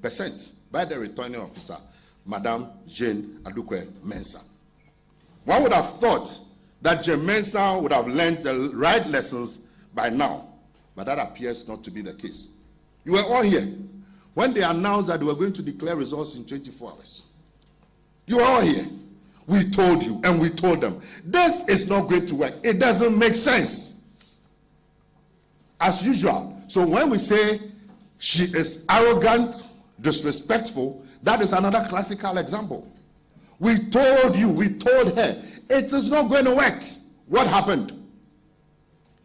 100% by the returning officer, Madame Jane Adukwe Mensah. One would have thought that Jane Mensah would have learned the right lessons by now, but that appears not to be the case. You were all here when they announced that they were going to declare results in 24 hours. You were all here. We told you and we told them, this is not going to work. It doesn't make sense. As usual. So when we say she is arrogant, disrespectful, that is another classical example. We told you, we told her, it is not going to work. What happened?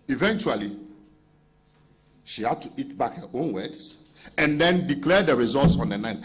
Eventually, she had to eat back her own words and then declare the results on the 9th.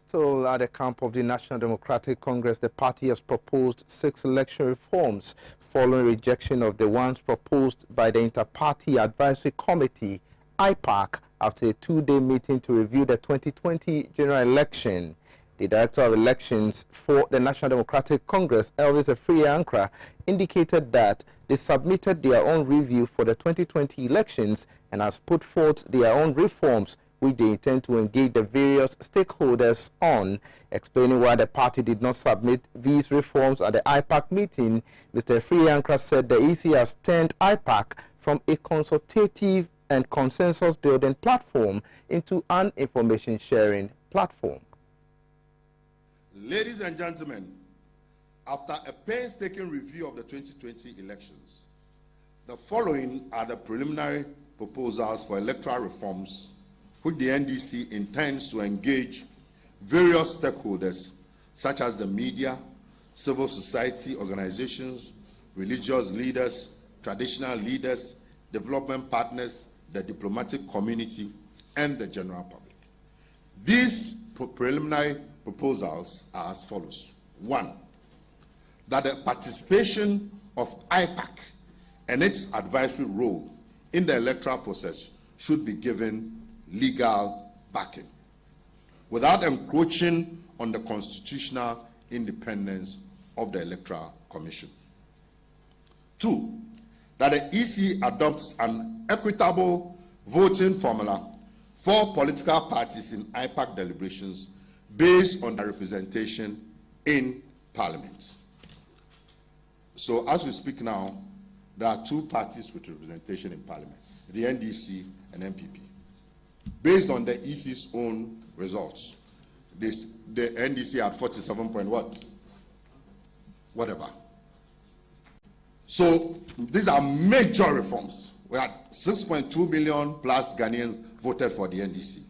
Still at the camp of the National Democratic Congress, the party has proposed 6 election reforms following rejection of the ones proposed by the Inter-Party Advisory Committee, IPAC, after a 2-day meeting to review the 2020 general election. The Director of Elections for the National Democratic Congress, Elvis Afriyie-Ankrah, indicated that they submitted their own review for the 2020 elections and has put forth their own reforms which they intend to engage the various stakeholders on. Explaining why the party did not submit these reforms at the IPAC meeting, Mr. Afriyie-Ankrah said the EC has turned IPAC from a consultative and consensus-building platform into an information-sharing platform. Ladies and gentlemen, after a painstaking review of the 2020 elections, the following are the preliminary proposals for electoral reforms which the NDC intends to engage various stakeholders such as the media, civil society organizations, religious leaders, traditional leaders, development partners, the diplomatic community, and the general public. These preliminary proposals are as follows. 1, that the participation of IPAC and its advisory role in the electoral process should be given legal backing without encroaching on the constitutional independence of the Electoral Commission. 2, that the EC adopts an equitable voting formula for political parties in IPAC deliberations based on their representation in Parliament. So as we speak now, there are 2 parties with representation in Parliament, the NDC and MPP. Based on the EC's own results, the NDC had 47 point whatever. So these are major reforms. We had 6.2 million plus Ghanaians voted for the NDC.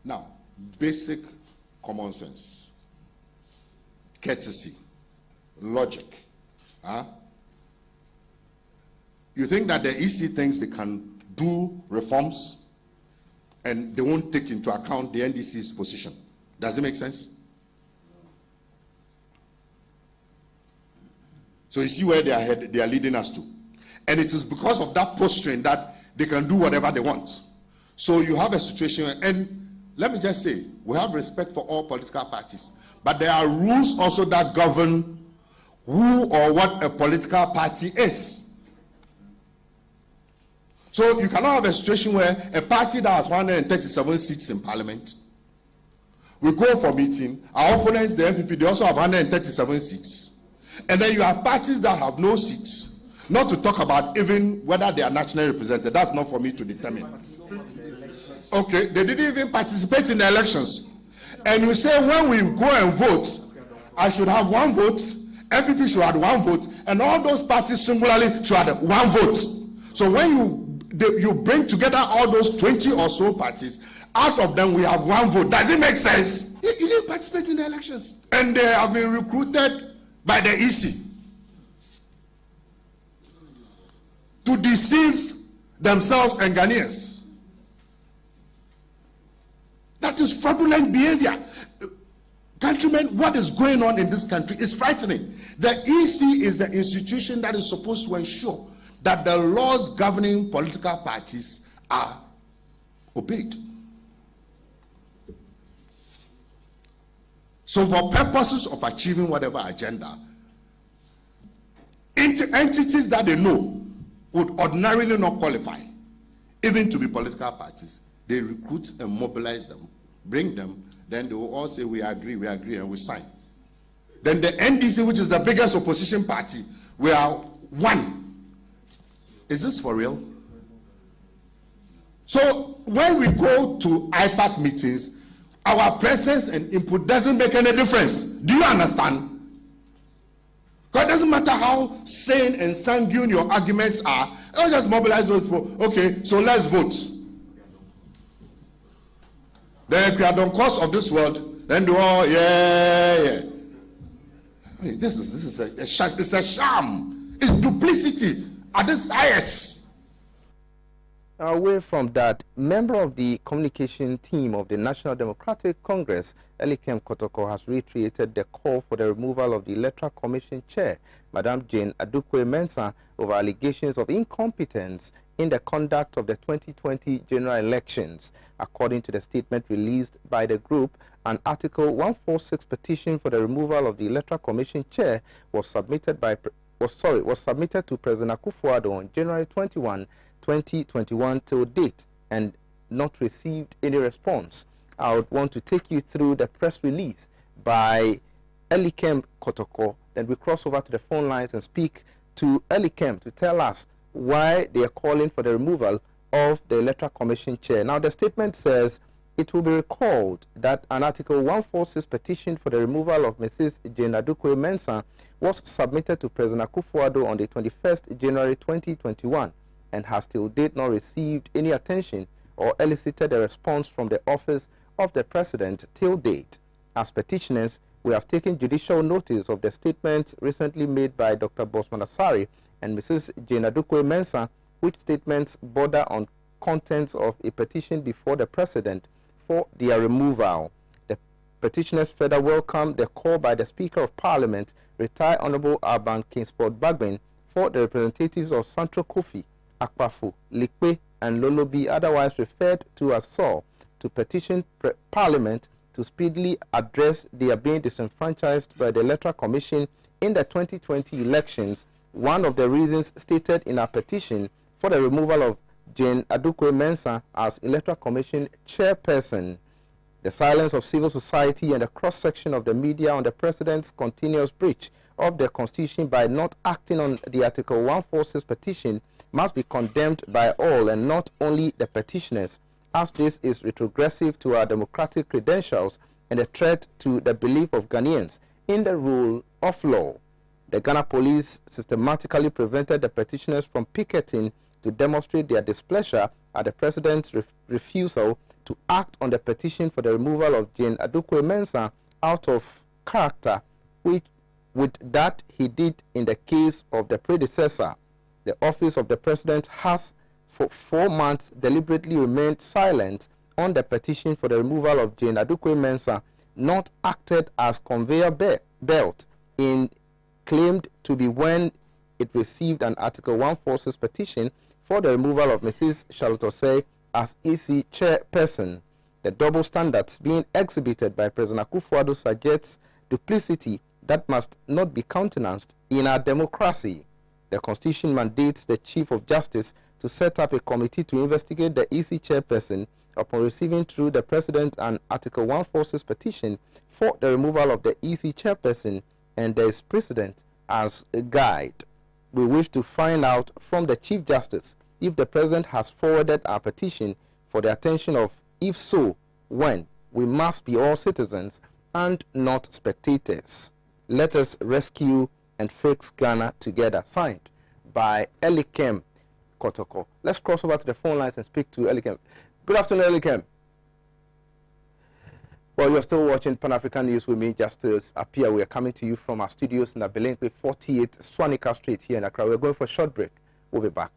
Now, basic common sense, courtesy, logic. You think that the EC thinks they can do reforms and they won't take into account the NDC's position? Does it make sense? So you see where they are leading us to. And it is because of that posturing that they can do whatever they want. So you have a situation, and let me just say, we have respect for all political parties, but there are rules also that govern who or what a political party is. So you cannot have a situation where a party that has 137 seats in Parliament, we go for meeting, our opponents, the MPP, they also have 137 seats. And then you have parties that have no seats, not to talk about even whether they are nationally represented. That's not for me to determine. Okay, they didn't even participate in the elections. And you say when we go and vote, I should have 1 vote, MPP should have 1 vote, and all those parties singularly should have 1 vote. So when you bring together all those 20 or so parties, out of them we have 1 vote. Does it make sense? You didn't participate in the elections. And they have been recruited by the EC to deceive themselves and Ghanaians. That is fraudulent behavior. Countrymen, what is going on in this country is frightening. The EC is the institution that is supposed to ensure that the laws governing political parties are obeyed. So for purposes of achieving whatever agenda, entities that they know would ordinarily not qualify, even to be political parties. They recruit and mobilize them, bring them, then they will all say, we agree, and we sign. Then the NDC, which is the biggest opposition party, we are one. Is this for real? So when we go to IPAC meetings, our presence and input doesn't make any difference. Do you understand? Because it doesn't matter how sane and sanguine your arguments are, they'll just mobilize those people. Okay, so let's vote. Then if you are the cause of this world, then do all, yeah. I mean, this is a sham. It's duplicity at this highest. Away from that, member of the communication team of the National Democratic Congress, Elikem Kotoko, has reiterated the call for the removal of the Electoral Commission chair, Madam Jane Adukwe-Mensah, over allegations of incompetence in the conduct of the 2020 general elections. According to the statement released by the group, an Article 146 petition for the removal of the Electoral Commission chair was submitted to President Akufo-Addo on January 21, 2021 till date and not received any response. I would want to take you through the press release by Elikem Kotoko. Then we cross over to the phone lines and speak to Elikem to tell us why they are calling for the removal of the Electoral Commission chair. Now, the statement says it will be recalled that an Article 146 petition for the removal of Mrs. Jane Adukwe-Mensah was submitted to President Akufo-Addo on the 21st January 2021 and has till date not received any attention or elicited a response from the office of the President till date. As petitioners, we have taken judicial notice of the statements recently made by Dr. Bosman Asari and Mrs. Jane Adukwe-Mensah, which statements border on contents of a petition before the President for their removal. The petitioners further welcome the call by the Speaker of Parliament, retired Honorable Alban Kingsport Bagbin, for the representatives of Central Kofi, Akpafu, Likpe, and Lolobi, otherwise referred to as Saul, to petition Parliament to speedily address their being disenfranchised by the Electoral Commission in the 2020 elections. One of the reasons stated in our petition for the removal of Jane Adukwe-Mensah as Electoral Commission chairperson. The silence of civil society and the cross-section of the media on the President's continuous breach of the Constitution by not acting on the Article 146 petition must be condemned by all and not only the petitioners, as this is retrogressive to our democratic credentials and a threat to the belief of Ghanaians in the rule of law. The Ghana police systematically prevented the petitioners from picketing to demonstrate their displeasure at the President's refusal to act on the petition for the removal of Jane Adukwe-Mensah out of character, with that he did in the case of the predecessor. The office of the President has for 4 months deliberately remained silent on the petition for the removal of Jane Adukwe-Mensah, not acted as conveyor belt in claimed to be when it received an Article 146 petition for the removal of Mrs. Charlotte Osei as EC chairperson. The double standards being exhibited by President Akufo-Addo suggests duplicity that must not be countenanced in our democracy. The Constitution mandates the Chief of Justice to set up a committee to investigate the EC chairperson upon receiving through the President an Article 146 petition for the removal of the EC chairperson, and there is precedent as a guide. We wish to find out from the Chief Justice if the President has forwarded our petition for the attention of, if so, when. We must be all citizens and not spectators. Let us rescue and fix Ghana together. Signed by Elikem Kotoko. Let's cross over to the phone lines and speak to Elikem. Good afternoon, Elikem. Well, you're still watching Pan-African News with me, Justice Apia. We are coming to you from our studios in Abelenque 48 Swanika Street here in Accra. We're going for a short break. We'll be back.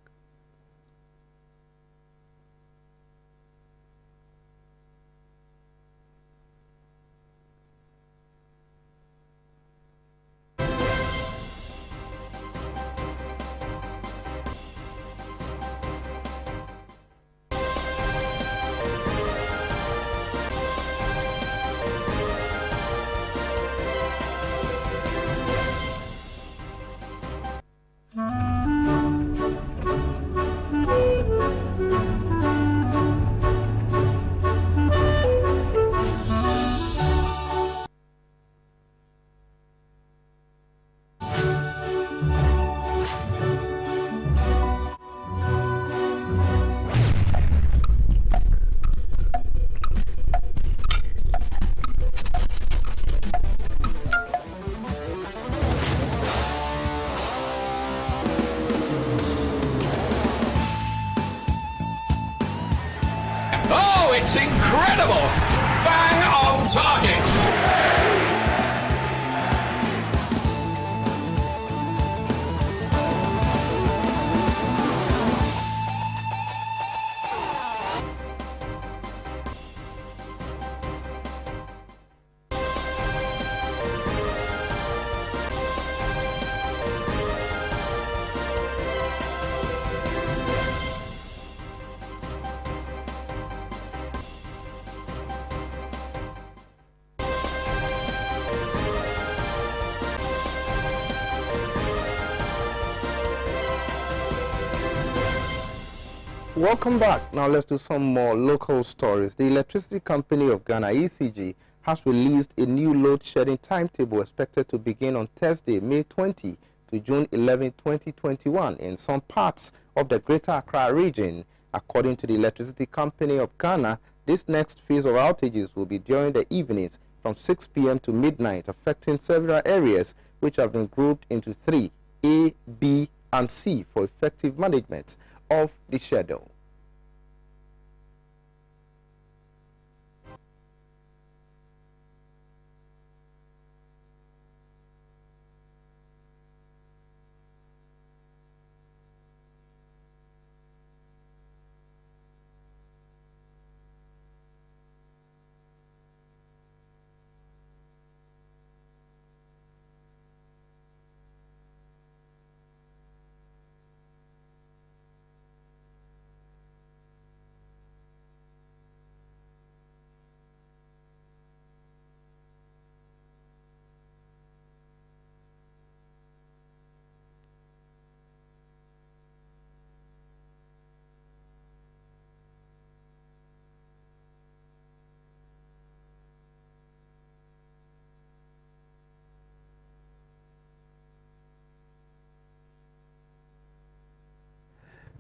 It's incredible! Bang on target! Welcome back. Now let's do some more local stories. The Electricity Company of Ghana, ECG, has released a new load shedding timetable expected to begin on Thursday, May 20 to June 11, 2021 in some parts of the Greater Accra region. According to the Electricity Company of Ghana, this next phase of outages will be during the evenings from 6 p.m. to midnight, affecting several areas which have been grouped into 3, A, B, and C, for effective management of the schedule.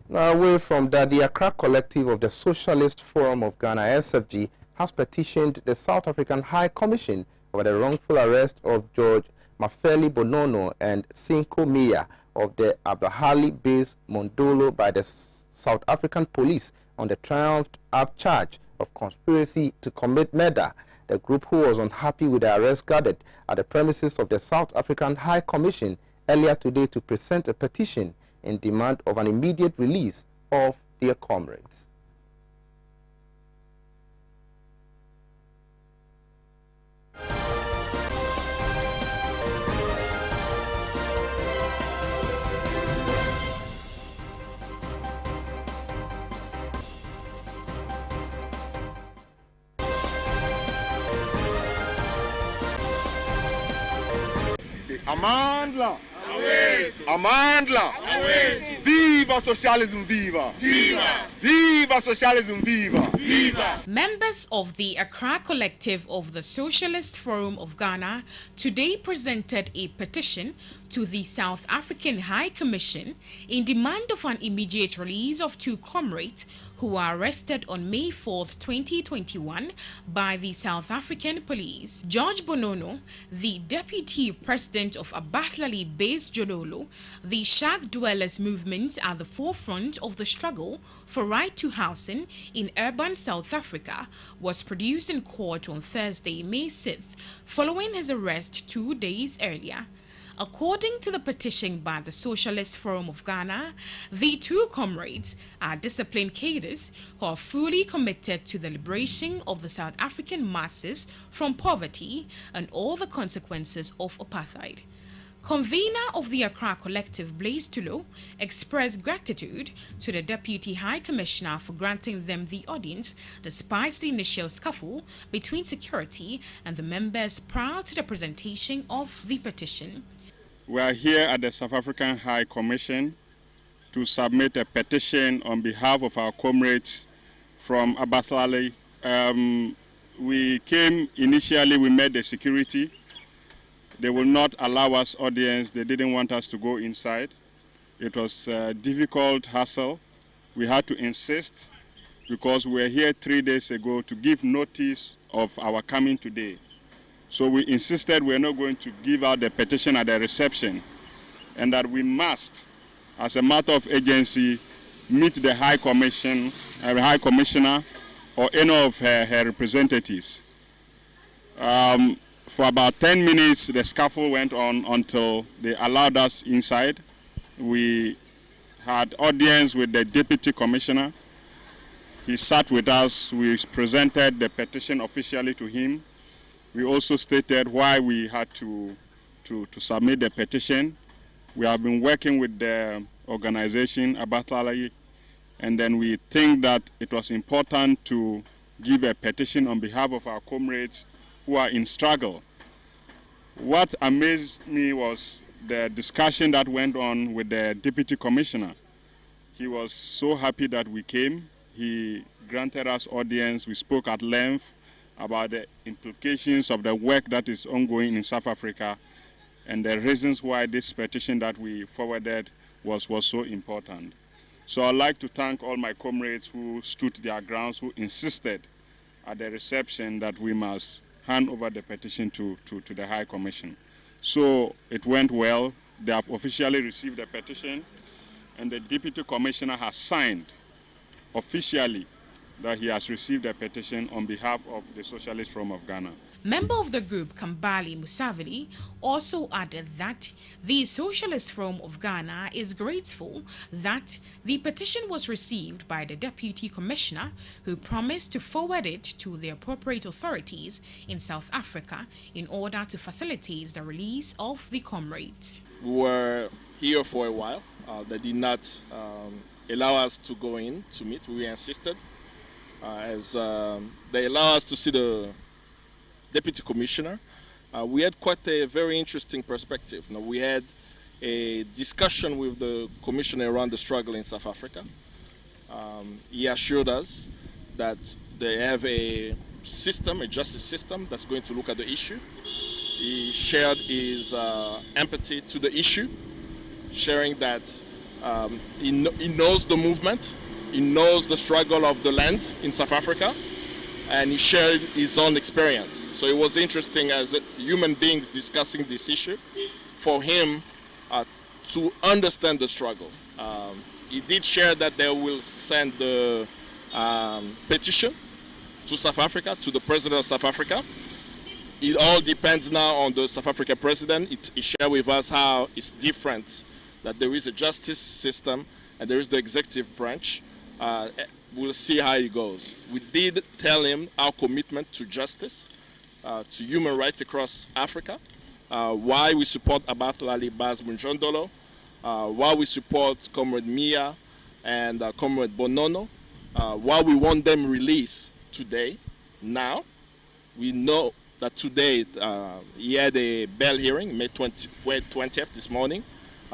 Now, away from that, the Accra Collective of the Socialist Forum of Ghana, SFG, has petitioned the South African High Commission over the wrongful arrest of George Mafeli Bonono and Cinco Mia of the Abrahali base Mondolo by the South African police on the triumphed-up charge of conspiracy to commit murder. The group, who was unhappy with the arrest, gathered at the premises of the South African High Commission earlier today to present a petition in demand of an immediate release of their comrades. Amandla! Amandla! Viva socialism, viva! Viva! Viva socialism, viva! Viva! Members of the Accra Collective of the Socialist Forum of Ghana today presented a petition to the South African High Commission in demand of an immediate release of 2 comrades who were arrested on May 4, 2021 by the South African police. George Bonono, the deputy president of Abahlali-based Jodolo, the shack dwellers movement at the forefront of the struggle for right to housing in urban South Africa, was produced in court on Thursday, May 6th, following his arrest 2 days earlier. According to the petition by the Socialist Forum of Ghana, the 2 comrades are disciplined cadres who are fully committed to the liberation of the South African masses from poverty and all the consequences of apartheid. Convener of the Accra Collective, Blaise Tulo, expressed gratitude to the Deputy High Commissioner for granting them the audience despite the initial scuffle between security and the members prior to the presentation of the petition. We are here at the South African High Commission to submit a petition on behalf of our comrades from Abahlali. We came initially, we met the security. They will not allow us audience. They didn't want us to go inside. It was a difficult hassle. We had to insist because we were here 3 days ago to give notice of our coming today. So we insisted we're not going to give out the petition at the reception and that we must, as a matter of agency, meet the High Commissioner or any of her representatives. For about 10 minutes, the scuffle went on until they allowed us inside. We had audience with the deputy commissioner. He sat with us. We presented the petition officially to him. We also stated why we had to submit the petition. We have been working with the organization, Abatlali, and then we think that it was important to give a petition on behalf of our comrades who are in struggle. What amazed me was the discussion that went on with the deputy commissioner. He was so happy that we came. He granted us audience. We spoke at length about the implications of the work that is ongoing in South Africa and the reasons why this petition that we forwarded was so important. So I'd like to thank all my comrades who stood their grounds, who insisted at the reception that we must hand over the petition to the High Commission. So it went well. They have officially received the petition, and the Deputy Commissioner has signed officially that he has received a petition on behalf of the Socialist Forum of Ghana. Member of the group, Kambali Musavili, also added that the Socialist Forum of Ghana is grateful that the petition was received by the Deputy Commissioner, who promised to forward it to the appropriate authorities in South Africa in order to facilitate the release of the comrades. We were here for a while. They did not allow us to go in to meet. We insisted as they allow us to see the Deputy Commissioner. We had quite a very interesting perspective. Now, we had a discussion with the Commissioner around the struggle in South Africa. He assured us that they have a system, a justice system, that's going to look at the issue. He shared his empathy to the issue, sharing that he knows the movement, he knows the struggle of the land in South Africa, and he shared his own experience. So it was interesting as human beings discussing this issue for him to understand the struggle. He did share that they will send the petition to South Africa, to the President of South Africa. It all depends now on the South African President. He shared with us how it's different, that there is a justice system and there is the executive branch. We'll see how it goes. We did tell him our commitment to justice, to human rights across Africa, why we support Abatlali Baz Munjondolo, why we support Comrade Mia and Comrade Bonono, why we want them released today, now. We know that today he had a bail hearing, May 20th this morning.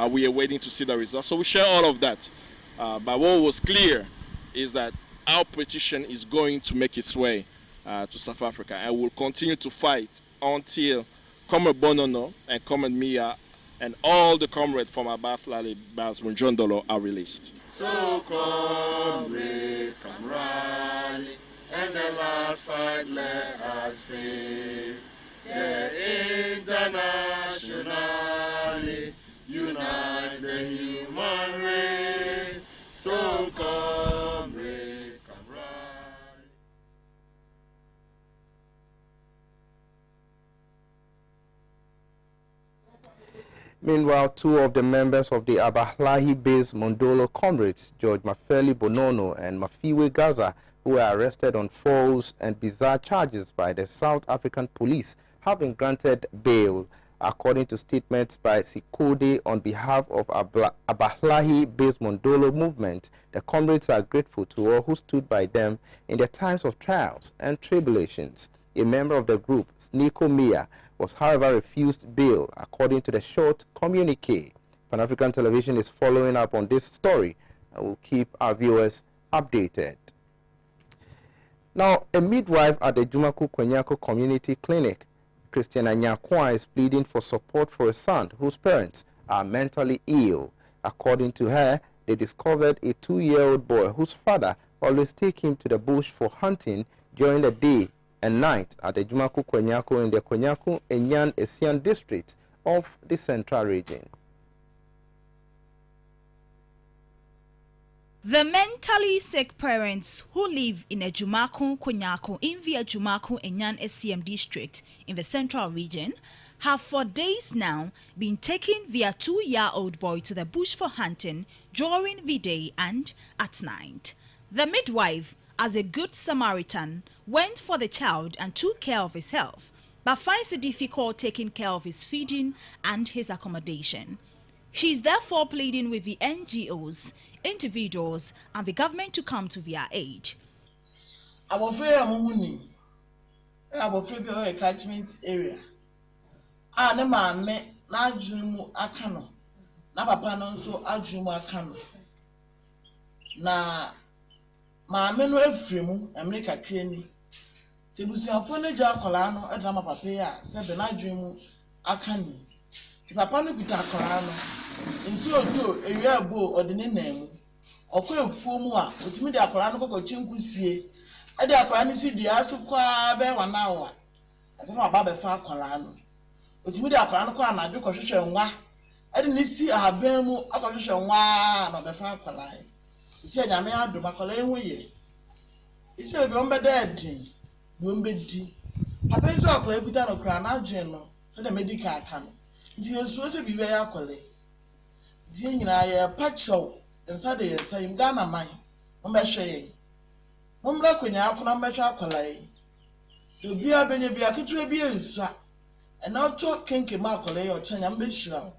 We are waiting to see the results. So we share all of that. But what was clear is that our petition is going to make its way to South Africa, and we'll continue to fight until Comrade Bonono and Comrade Mia and all the comrades from Abatlali Baz Munjondolo are released. So comrades, come rally, and the last fight let us face. Internationally unite the human race. So comrades, come rally. Meanwhile, two of the members of the Abatlali-based Mondolo comrades, George Mafeli Bonono and Mafiwe Gaza, who were arrested on false and bizarre charges by the South African police, have been granted bail. According to statements by Sikode on behalf of Abatlali-based Mondolo movement, the comrades are grateful to all who stood by them in their times of trials and tribulations. A member of the group, Nico Mia, was however refused bail, according to the short communique. Pan-African Television is following up on this story and will keep our viewers updated. Now, a midwife at the Jumaku Kwenyako Community Clinic, Christiana Nyakwa, is pleading for support for a son whose parents are mentally ill. According to her, they discovered a 2-year-old boy whose father always takes him to the bush for hunting during the day and night at the Jumaku Kwenyako in the Kwenyako Enyan Esian district of the Central Region. The mentally sick parents who live in Ejumaku Konyako in the Ejumaku Enyan SCM district in the central region have for days now been taking their 2-year-old boy to the bush for hunting during the day and at night. The midwife, as a good Samaritan, went for the child and took care of his health, but finds it difficult taking care of his feeding and his accommodation. She is therefore pleading with the NGOs, individuals, and the government to come to their aid. I'm afraid I'm afraid of a catchment area. Ne maame na adwumu aka no na papa no nso adwumu aka no na maame no efremu America kreni tebusiafo no gya akola no edna ma papa ya se be na adwumu aka ni ti papa no kuta akola no nsi odo ewia abo odene namu okọ efuo mu a otimi de akola no kokọchi nkusie e de akola ni si dua so kwa be wanawa ase ma baba fa akola no otimi de akola no kwa na de kohwehwe nwa ade ni si ahaban mu akohwehwe nwa na be fa akola sisi anyame adom akola enwo ye isi obi on be dead no mbedi papa nso akola ekuta no kra na adwen no se de medical aka no nti yesuo se bibe ya akola die nyina ye pacho nsa de yesa im Ghana man mo behwe ye mo mra kwanya akona behwe akola ye obi abenye bi aketu bi ensa ena to kenke ma akola ye ochanya mbehira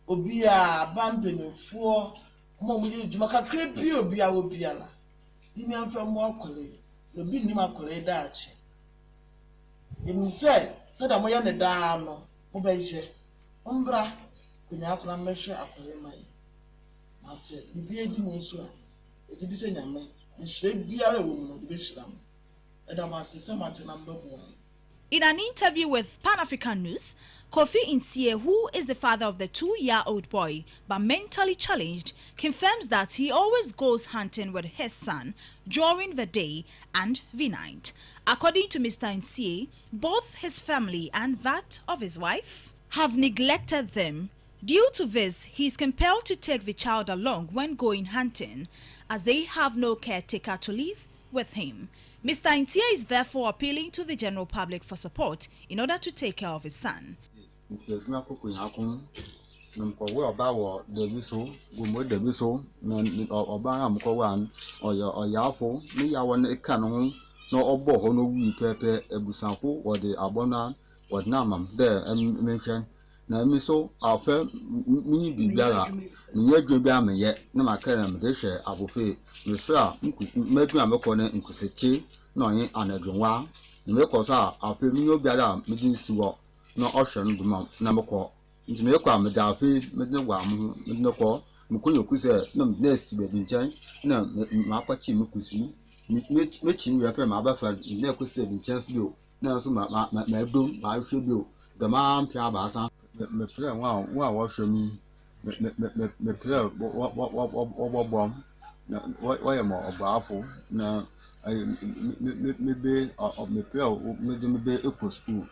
obi a bambenefo mo mo ye juma kakre bi obi a obi ala ni amfa mo akola ye obi ni ma akola ye daachi emi se da mo ye ne daa no mo behwe mo mra kwanya akona behwe akola ye mai I said, in an interview with Pan-African News, Kofi Nsie, who is the father of the 2-year-old boy but mentally challenged, confirms that he always goes hunting with his son during the day and the night. According to Mr. Nsie, both his family and that of his wife have neglected them. Due to this, he is compelled to take the child along when going hunting, as they have no caretaker to live with him. Mr. Ntie is therefore appealing to the general public for support in order to take care of his son. Na mi so afa mi bibiara mi yedwe bia me ye na makara me de hwe abofe me so a medu amekọ na nkusechi na onye anadwonwa me ko so a afa mi obiara me din siwo na ohwe no dum na mekọ nti me ko am da afa me de gwa am me de ko me ko yokuse na me na si be nchen na ma kwachi me kusi me chi wi afa ma ba fa na kuse bi nchen so na so ma dum ma hwe bi o da ma mpia ba sa me play wa wash me play what why am obafo na me be play me be eco school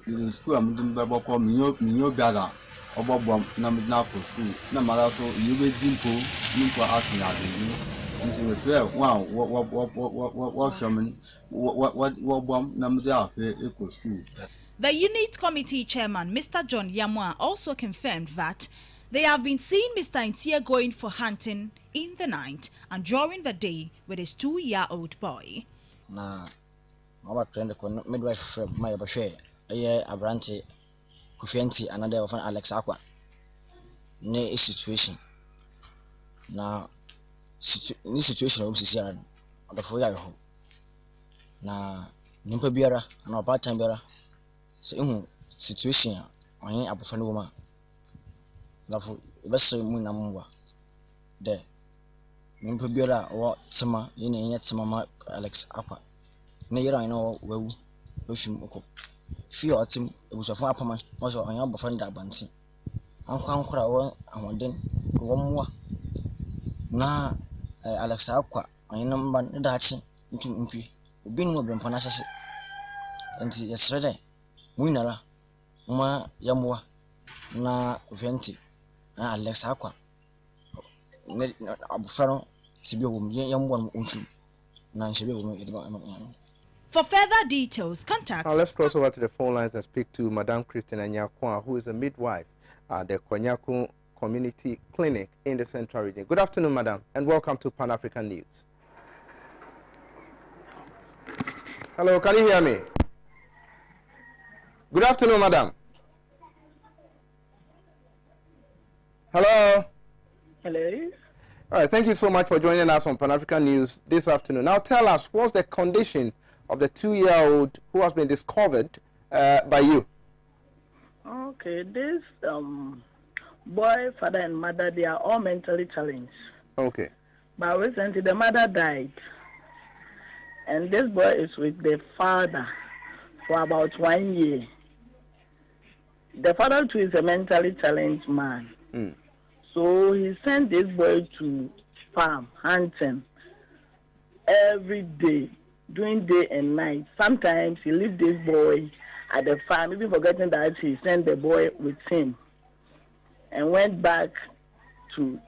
the school am dem be boko me yo biara obobom na me na for school na mara so you be dimpo nimpo akin adeni until me play wash me what bom na me da fe eco school. The unit committee chairman, Mr. John Yamwa, also confirmed that they have been seeing Mr. Ntie going for hunting in the night and during the day with his 2-year-old boy. Na our friend midwife from my bashe aye abrante Kofi another of Alex Akwa ne situation na situation of sisi adafo ya ho na nimpa biara na part time biara so in situation on abofra no ma lafo bese mu na mwa de nimpa biara o tema ye na nya tema ma Alex Akwa ne yera no wawu ofim oko fi otim ebusafo apama mo so on abofra nda abanti ankora wo ahoden wo mwa na Alex Akwa on namba ndachi ntum mpi obi no brempa na hyese enti yesrede Winara ma yamwa na venti na Alex Akwa ne abufra no tibi wom yɛmbɔ no mfim na nhyɛbe wom yɛde For further details, contact. Now let's cross over to the phone lines and speak to Madame Christine Anyakwa, who is a midwife at the Konyaku Community Clinic in the Central Region. Good afternoon, Madam, and welcome to Pan African News. Hello, can you hear me? Good afternoon, Madam. Hello. Hello. All right, thank you so much for joining us on Pan African News this afternoon. Now tell us, what's the condition of the 2-year-old who has been discovered by you? Okay, this boy, father and mother, they are all mentally challenged. Okay. But recently the mother died. And this boy is with the father for about 1 year. The father too is a mentally challenged man. So he sent this boy to farm, hunting, every day, doing day and night. Sometimes he leave this boy at the farm, even forgetting that he sent the boy with him, and went back to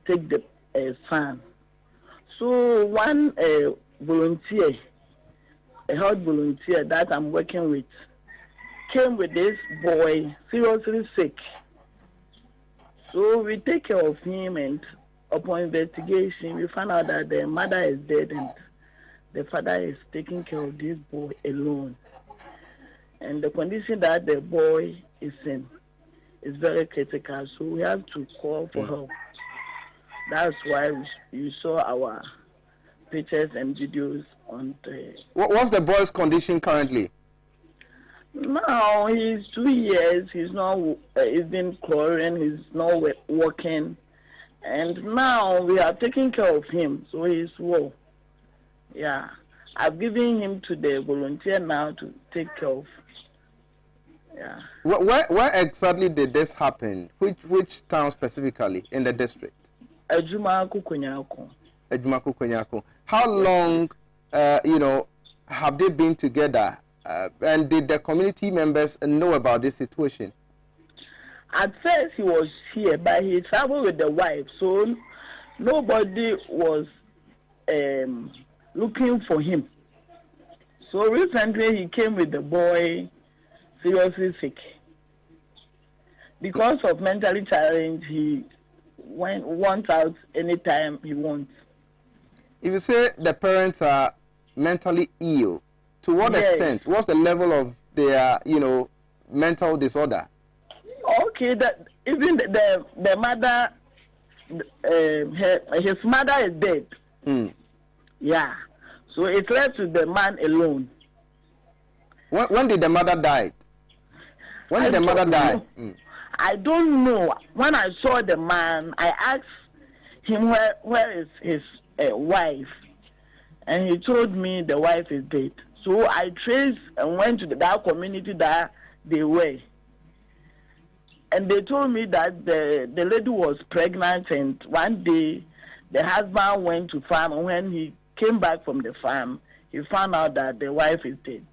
take the son. So one volunteer, a health volunteer that I'm working with, came with this boy seriously sick. So we take care of him, and upon investigation, we found out that the mother is dead and the father is taking care of this boy alone. And the condition that the boy is in is very critical, so we have to call for help. That's why you saw our pictures and videos on the... What's the boy's condition currently? Now, he's 2 years, he's not, he's been chlorine, he's not working. And now we are taking care of him, so he's well. Yeah, I've given him to the volunteer now to take care of. Yeah. Where exactly did this happen? Which town specifically in the district? Ejumaku Konyaku. Ejumaku Konyaku. How long, have they been together? And did the community members know about this situation? At first he was here, but he traveled with the wife, so nobody was looking for him. So recently he came with the boy seriously sick. Because of mentally challenged, he wants out anytime he wants. If you say the parents are mentally ill, to what extent? What's the level of their, mental disorder? Okay, even the mother, his mother is dead. Yeah, so it left to the man alone. When did the mother die? When did the mother die? I don't know. When I saw the man, I asked him where is his wife, and he told me the wife is dead. So I traced and went to that community that they were. And they told me that the lady was pregnant, and one day the husband went to farm, and when he came back from the farm, he found out that the wife is dead.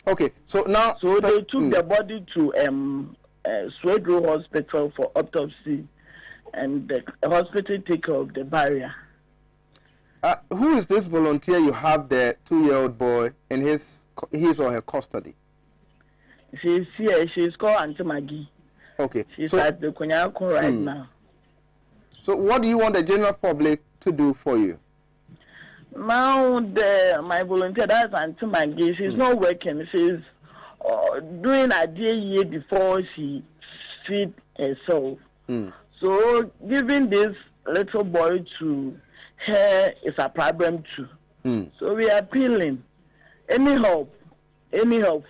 Okay, so now... So they took the body to Swedro Hospital for autopsy, and the hospital take care of the barrier. Who is this volunteer you have the 2-year-old boy in his or her custody? She's here. She's called Auntie Maggie. Okay. She's at the Konyaku right now. So what do you want the general public to do for you? Now, my volunteer, that's Auntie Maggie, she's not working. She's doing a day before she feed herself. So giving this little boy to her is a problem too. So we are appealing. Any help,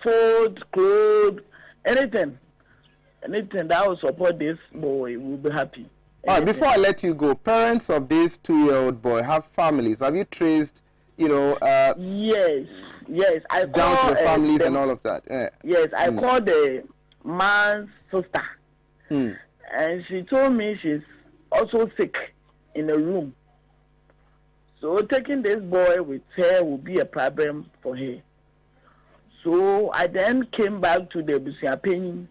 food, clothes, anything that will support this boy, we'll be happy. All right, before I let you go, parents of this 2-year-old boy have families. Have you traced, Yes. I down to the families and all of that? Yeah. Yes, I called the man's sister. And she told me she's also sick in a room. So taking this boy with her will be a problem for her. So I then came back to the Busiapeni.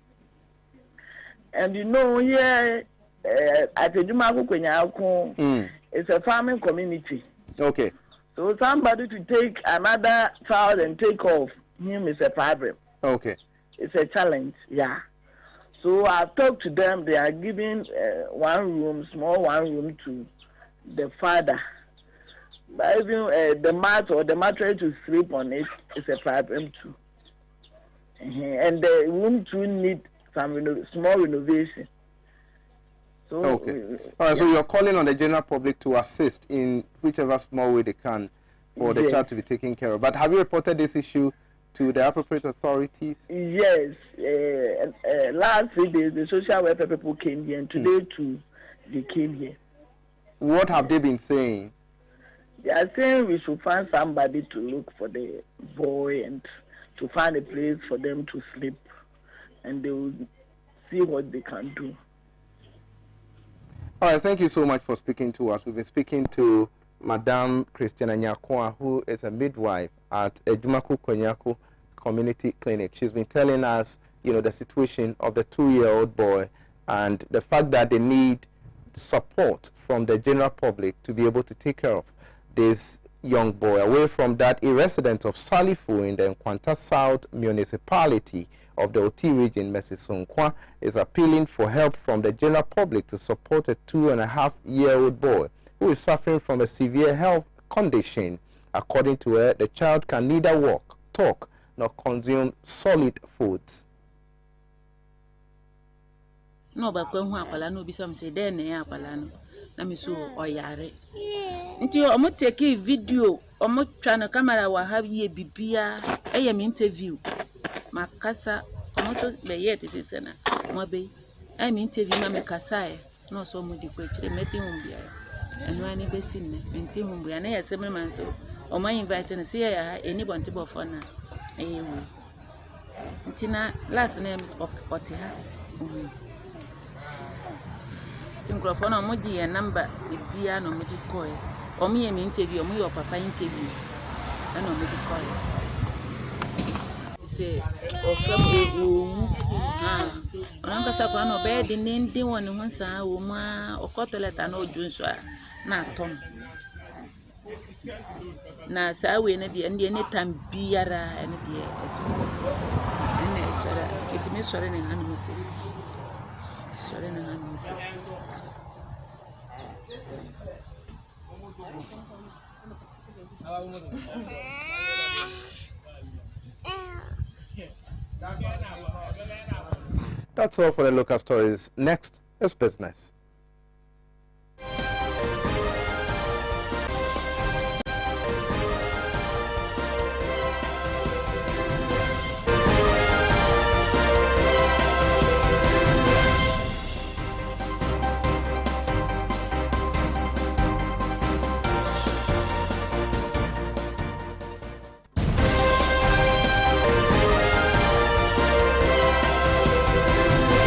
And here at the Jumaku Konyaku, It's a farming community. Okay. So somebody to take another child and take off him is a problem. Okay. It's a challenge, yeah. So I've talked to them. They are giving small one room to the father. But even the mat or the mattress to sleep on it is a problem too. And the room too need some small renovation. So, okay. All right. So you're calling on the general public to assist in whichever small way they can for the child to be taken care of. But have you reported this issue to the appropriate authorities? Yes. Last 3 days, the social welfare people came here, and today too, they came here. What have they been saying? They are saying we should find somebody to look for the boy and to find a place for them to sleep, and they will see what they can do. All right, thank you so much for speaking to us. We've been speaking to Madame Christiana Nyakoa, who is a midwife at Ejumaku Konyaku Community Clinic. She's been telling us, the situation of the 2-year-old boy and the fact that they need support from the general public to be able to take care of this young boy. Away from that, a resident of Salifu in the Nkwanta South municipality of the Oti region, Mrs. Sonkwa, is appealing for help from the general public to support a 2.5-year-old boy who is suffering from a severe health condition. According to her, the child can neither walk, talk, nor consume solid foods. No, but when no be some say then apalano. Na me so oyare. Nti omo take video, omo twa na camera wa have ye bibia, eye me interview. Makasa omo so be yet it is na. Mo be I me interview na me kasa e. No so mo di ko chire meti hum bia. Enu ani be sin ne, meti hum bia na ye se me man so. Omo invite na say ya eni bonti bofo na. Eyewu. Nti na last name ote ha. Microphone on Moji a number with piano Moji coy. Or me an interview, me or papa interview. And on Moji coy. Say, or from Uncle Sapano bed the name they want to once a woman or cotlet and old Joshua. Not Tom. Now, so we need the Indian time beera and dear. And it may swear in animals. That's all for the local stories. Next is business.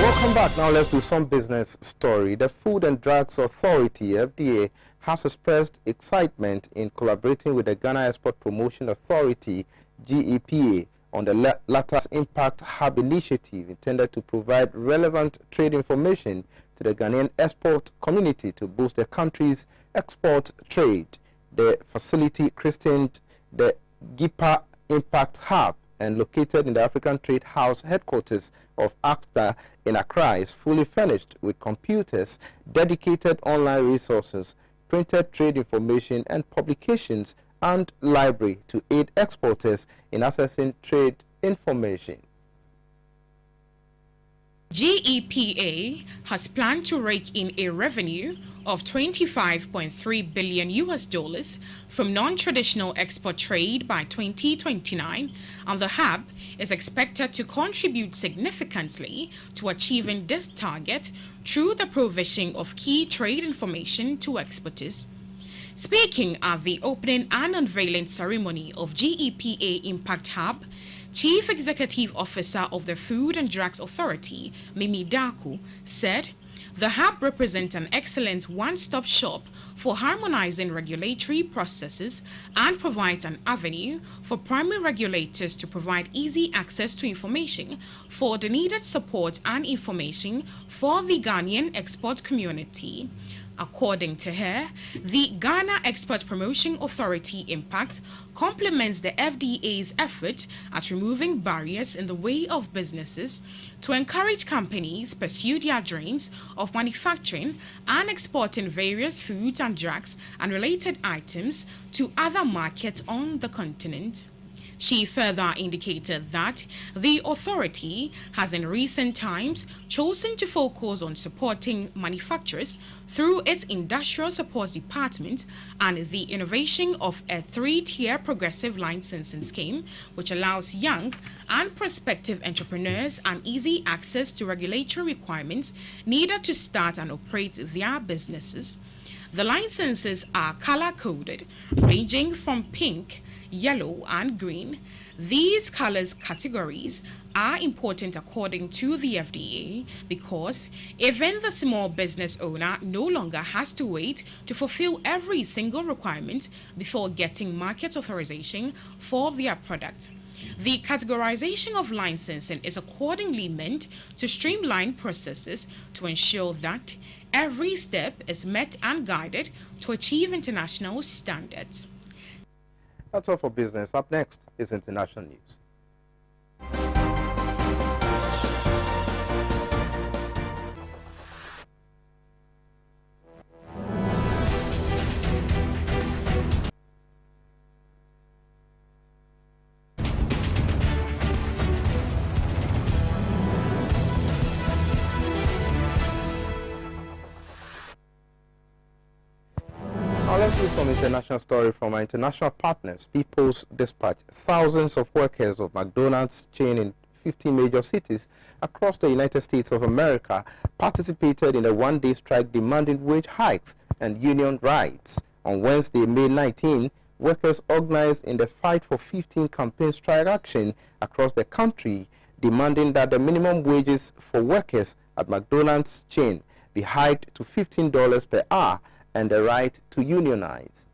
Welcome back. Now let's do some business story. The Food and Drugs Authority, FDA, has expressed excitement in collaborating with the Ghana Export Promotion Authority, GEPA, on the latter's Impact Hub initiative intended to provide relevant trade information to the Ghanaian export community to boost the country's export trade. The facility, christened the GEPA Impact Hub and located in the African Trade House headquarters of AFTA in Accra, is fully furnished with computers, dedicated online resources, printed trade information and publications, and library to aid exporters in accessing trade information. GEPA has planned to rake in a revenue of $25.3 billion from non-traditional export trade by 2029, and the hub is expected to contribute significantly to achieving this target through the provision of key trade information to exporters. Speaking at the opening and unveiling ceremony of GEPA Impact Hub, Chief Executive Officer of the Food and Drugs Authority, Mimi Daku, said the hub represents an excellent one-stop shop for harmonizing regulatory processes and provides an avenue for primary regulators to provide easy access to information for the needed support and information for the Ghanaian export community. According to her, the Ghana Export Promotion Authority Impact complements the FDA's effort at removing barriers in the way of businesses to encourage companies pursue their dreams of manufacturing and exporting various foods and drugs and related items to other markets on the continent. She further indicated that the authority has in recent times chosen to focus on supporting manufacturers through its Industrial Support Department and the innovation of a 3-tier progressive licensing scheme, which allows young and prospective entrepreneurs an easy access to regulatory requirements needed to start and operate their businesses. The licenses are color-coded, ranging from pink, yellow and green. These colors categories are important according to the FDA because even the small business owner no longer has to wait to fulfill every single requirement before getting market authorization for their product. The categorization of licensing is accordingly meant to streamline processes to ensure that every step is met and guided to achieve international standards. That's all for business. Up next is international news. Let's do some international story from our international partners. People's Dispatch. Thousands of workers of McDonald's chain in 15 major cities across the United States of America participated in a one-day strike demanding wage hikes and union rights. On Wednesday, May 19, workers organized in the Fight for 15 campaign strike action across the country, demanding that the minimum wages for workers at McDonald's chain be hiked to $15 per hour and the right to unionize.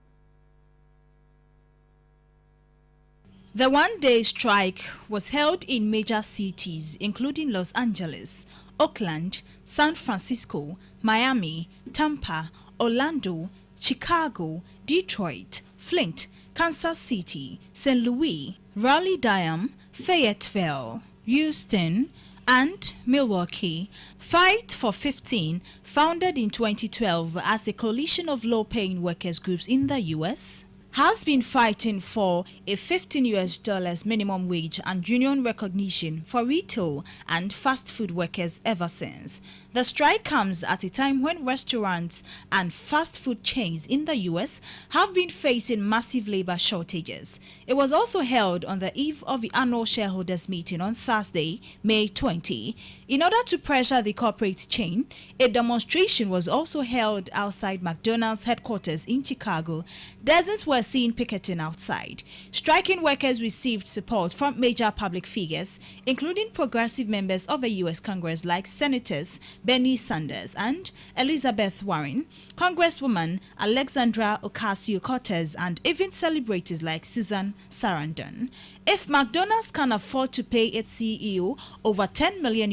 The one-day strike was held in major cities including Los Angeles, Oakland, San Francisco, Miami, Tampa, Orlando, Chicago, Detroit, Flint, Kansas City, St. Louis, Raleigh-Durham, Fayetteville, Houston, and Milwaukee. Fight for 15, founded in 2012 as a coalition of low-paying workers groups in the U.S., has been fighting for a $15 minimum wage and union recognition for retail and fast food workers ever since. The strike comes at a time when restaurants and fast food chains in the U.S. have been facing massive labor shortages. It was also held on the eve of the annual shareholders meeting on Thursday, May 20. In order to pressure the corporate chain, a demonstration was also held outside McDonald's headquarters in Chicago. Dozens were seen picketing outside. Striking workers received support from major public figures, including progressive members of the U.S. Congress like Senators Bernie Sanders and Elizabeth Warren, Congresswoman Alexandra Ocasio-Cortez, and even celebrities like Susan Sarandon. If McDonald's can afford to pay its CEO over $10 million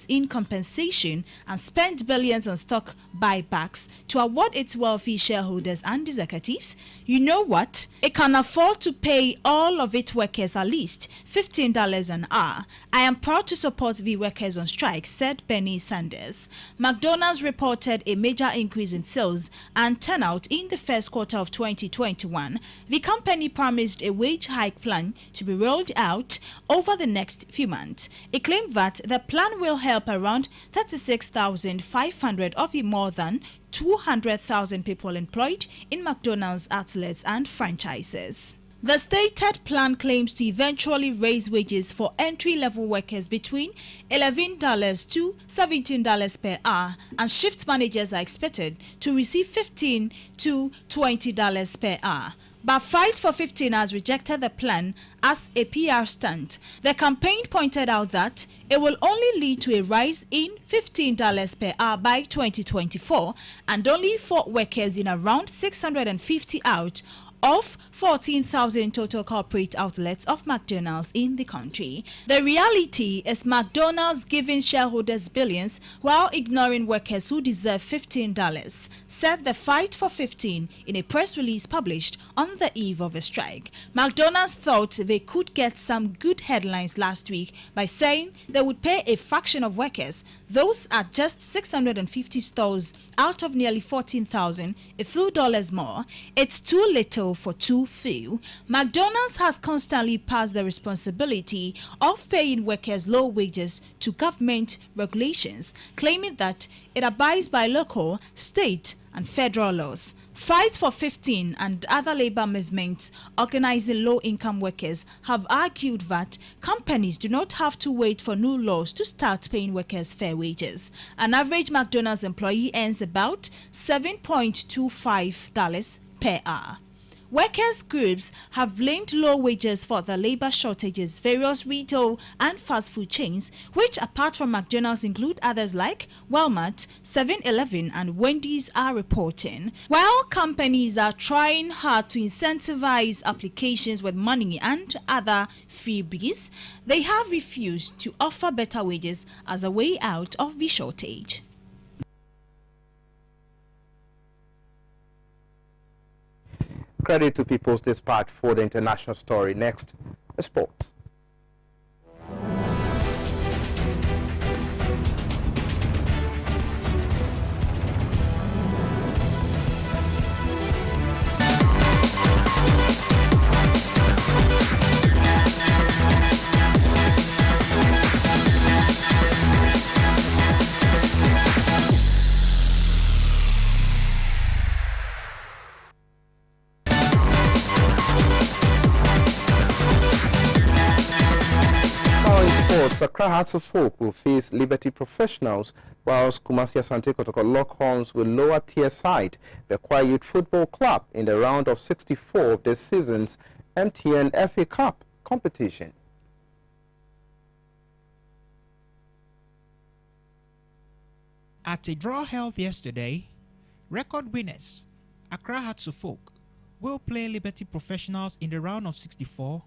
in compensation and spend billions on stock buybacks to award its wealthy shareholders and executives, you know what? It can afford to pay all of its workers at least $15 an hour. I am proud to support the workers on strike, said Bernie Sanders. McDonald's reported a major increase in sales and turnout in the first quarter of 2021. The company promised a wage hike plan to be rolled out over the next few months. It claimed that the plan will help around 36,500 of the more than 200,000 people employed in McDonald's outlets and franchises. The stated plan claims to eventually raise wages for entry-level workers between $11 to $17 per hour, and shift managers are expected to receive $15 to $20 per hour. But Fight for 15 has rejected the plan as a PR stunt. The campaign pointed out that it will only lead to a rise in $15 per hour by 2024 and only for workers in around 650 out of 14,000 total corporate outlets of McDonald's in the country. The reality is McDonald's giving shareholders billions while ignoring workers who deserve $15, said the Fight for 15 in a press release published on the eve of a strike. McDonald's thought they could get some good headlines last week by saying they would pay a fraction of workers, those at just 650 stores out of nearly 14,000, a few dollars more. It's too little for too few. McDonald's has constantly passed the responsibility of paying workers low wages to government regulations, claiming that it abides by local, state, and federal laws. Fight for 15 and other labor movements organizing low-income workers have argued that companies do not have to wait for new laws to start paying workers fair wages. An average McDonald's employee earns about $7.25 per hour. Workers' groups have blamed low wages for the labor shortages. Various retail and fast food chains, which apart from McDonald's include others like Walmart, 7-Eleven and Wendy's, are reporting. While companies are trying hard to incentivize applications with money and other freebies, they have refused to offer better wages as a way out of the shortage. Credit to People's Dispatch for the international story. Next, sports. Accra Hearts of Oak will face Liberty Professionals, whilst Kumasi Asante Kotoko lock horns with lower tier side, the Bekwai Youth Football Club, in the round of 64 of this season's MTN FA Cup competition. At a draw held yesterday, record winners Accra Hearts of Oak will play Liberty Professionals in the round of 64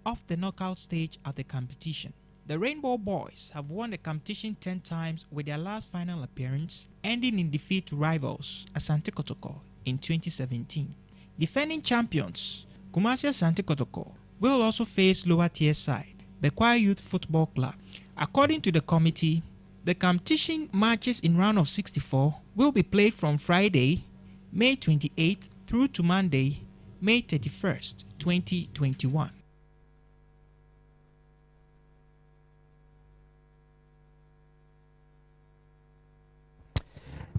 of the knockout stage of the competition. The Rainbow Boys have won the competition 10 times, with their last final appearance ending in defeat to rivals Asante Kotoko in 2017. Defending champions Kumasi Asante Kotoko will also face lower tier side Bekwai Youth Football Club. According to the committee, the competition matches in round of 64 will be played from Friday, May 28th through to Monday, May 31st, 2021.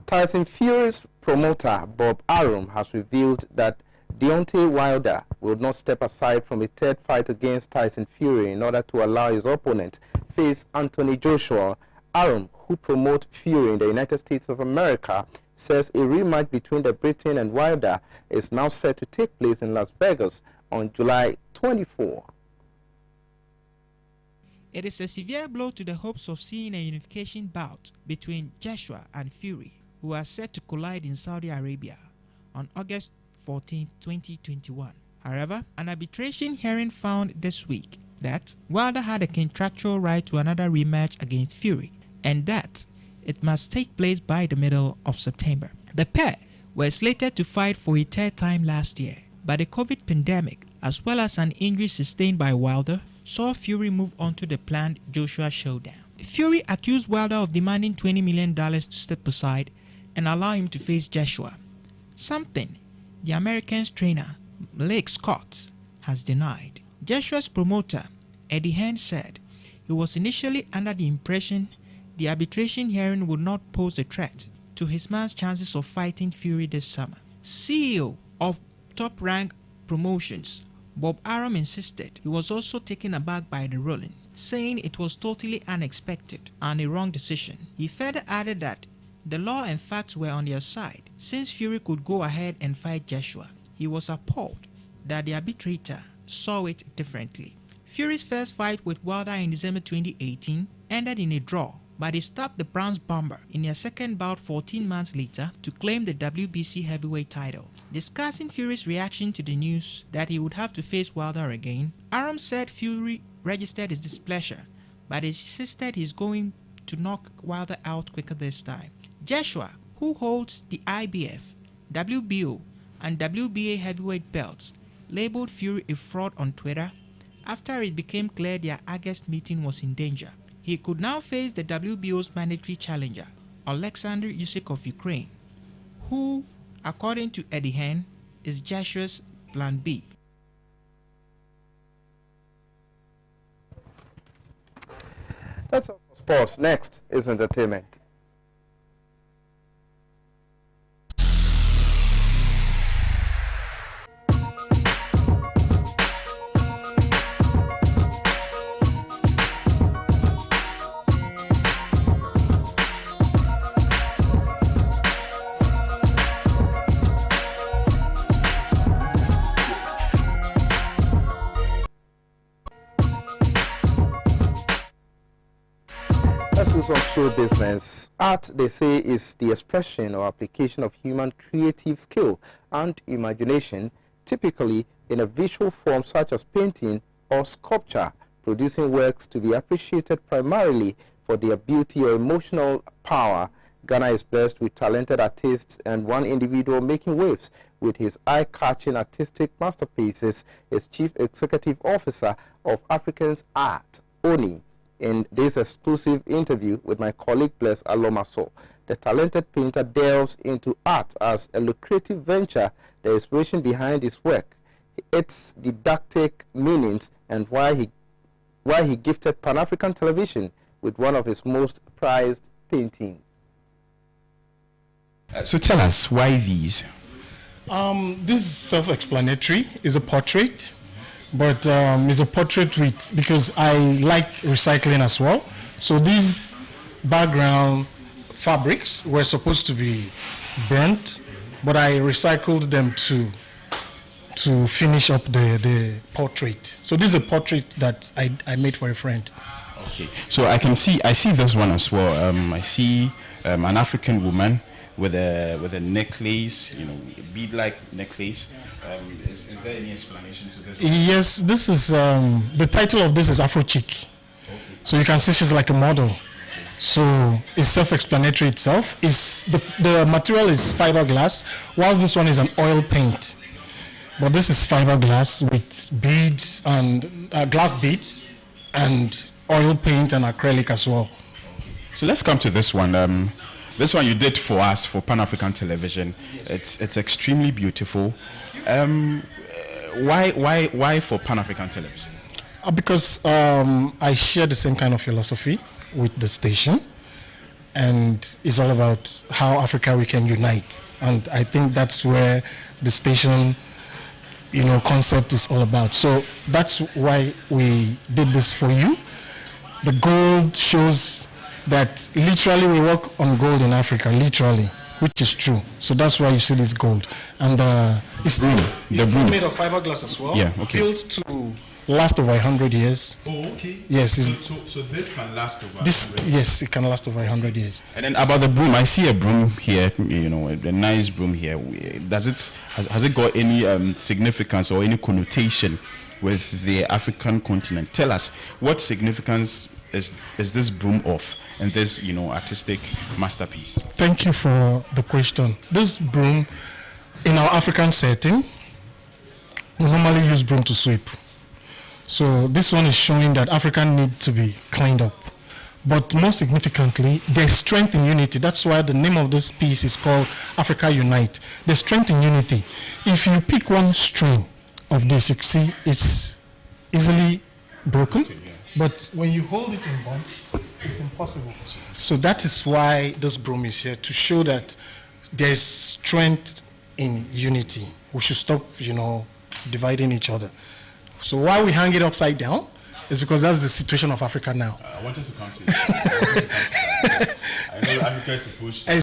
Tyson Fury's promoter Bob Arum has revealed that Deontay Wilder will not step aside from a third fight against Tyson Fury in order to allow his opponent face Anthony Joshua. Arum, who promotes Fury in the United States of America, says a rematch between the Briton and Wilder is now set to take place in Las Vegas on July 24. It is a severe blow to the hopes of seeing a unification bout between Joshua and Fury, who are set to collide in Saudi Arabia on August 14, 2021. However, an arbitration hearing found this week that Wilder had a contractual right to another rematch against Fury, and that it must take place by the middle of September. The pair were slated to fight for a third time last year, but the COVID pandemic, as well as an injury sustained by Wilder, saw Fury move on to the planned Joshua showdown. Fury accused Wilder of demanding $20 million to step aside and allow him to face Joshua, something the American's trainer Blake Scott has denied. Joshua's promoter Eddie Hearn said he was initially under the impression the arbitration hearing would not pose a threat to his man's chances of fighting Fury this summer. CEO of Top Rank Promotions Bob Arum insisted he was also taken aback by the ruling, saying it was totally unexpected and a wrong decision. He further added that the law and facts were on their side, since Fury could go ahead and fight Joshua. He was appalled that the arbitrator saw it differently. Fury's first fight with Wilder in December 2018 ended in a draw, but he stopped the bronze bomber in their second bout 14 months later to claim the WBC heavyweight title. Discussing Fury's reaction to the news that he would have to face Wilder again, Arum said Fury registered his displeasure, but insisted he's going to knock Wilder out quicker this time. Joshua, who holds the IBF, WBO, and WBA heavyweight belts, labeled Fury a fraud on Twitter after it became clear their August meeting was in danger. He could now face the WBO's mandatory challenger, Alexander Usyk of Ukraine, who, according to Eddie Hearn, is Joshua's plan B. That's all for sports. Next is entertainment. Of show business. Art, they say, is the expression or application of human creative skill and imagination, typically in a visual form such as painting or sculpture, producing works to be appreciated primarily for their beauty or emotional power. Ghana is blessed with talented artists, and one individual making waves with his eye-catching artistic masterpieces is Chief Executive Officer of Africans Art, ONI. In this exclusive interview with my colleague Bless Alomaso, the talented painter delves into art as a lucrative venture, the inspiration behind his work, its didactic meanings, and why he gifted Pan-African Television with one of his most prized paintings. So tell us, why these? This is self-explanatory. It's a portrait. But it's a portrait with, because I like recycling as well. So these background fabrics were supposed to be burnt, but I recycled them to finish up the portrait. So this is a portrait that I made for a friend. Okay. So I see this one as well. I see an African woman with a necklace, a bead-like necklace. Is there any explanation to this? Yes, this is the title of this is Afro Chic. Okay. So you can see she's like a model. So it's self-explanatory itself. The material is fiberglass, while this one is an oil paint. But this is fiberglass with beads and glass beads and oil paint and acrylic as well. So let's come to this one. This one you did for us for Pan-African Television. Yes. It's extremely beautiful. Why for Pan-African Television? Because I share the same kind of philosophy with the station, and it's all about how Africa we can unite. And I think that's where the station, concept is all about. So that's why we did this for you. The gold shows that literally we work on gold in Africa, literally, which is true. So that's why you see this gold. And it's still made of fiberglass as well. Yeah, okay. Built to last over 100 years. Oh, okay. Yes. So this can last over 100 years? Yes, it can last over 100 years. And then about the broom, I see a broom here, a nice broom here. Has it got any significance or any connotation with the African continent? Tell us, what significance is this broom of and this artistic masterpiece? Thank you for the question. This broom, in our African setting, we normally use broom to sweep. So this one is showing that Africa need to be cleaned up. But more significantly, there's strength in unity. That's why the name of this piece is called Africa Unite. There's strength in unity. If you pick one string of this, you see it's easily broken. Okay, yeah. But when you hold it in bunch, it's impossible. So that is why this broom is here, to show that there's strength in unity. We should stop, dividing each other. So why we hang it upside down is because that's the situation of Africa now. I wanted to come to it. I know Africa is supposed to.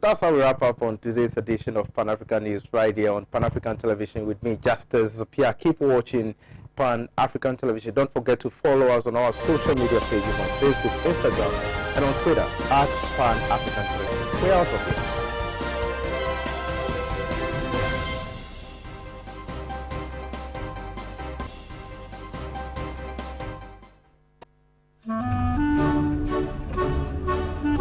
That's how we wrap up on today's edition of Pan African News right here on Pan African Television with me, Justice Pierre. Keep watching Pan African Television. Don't forget to follow us on our social media pages on Facebook, Instagram, and on Twitter at Pan African Television. We're out of here.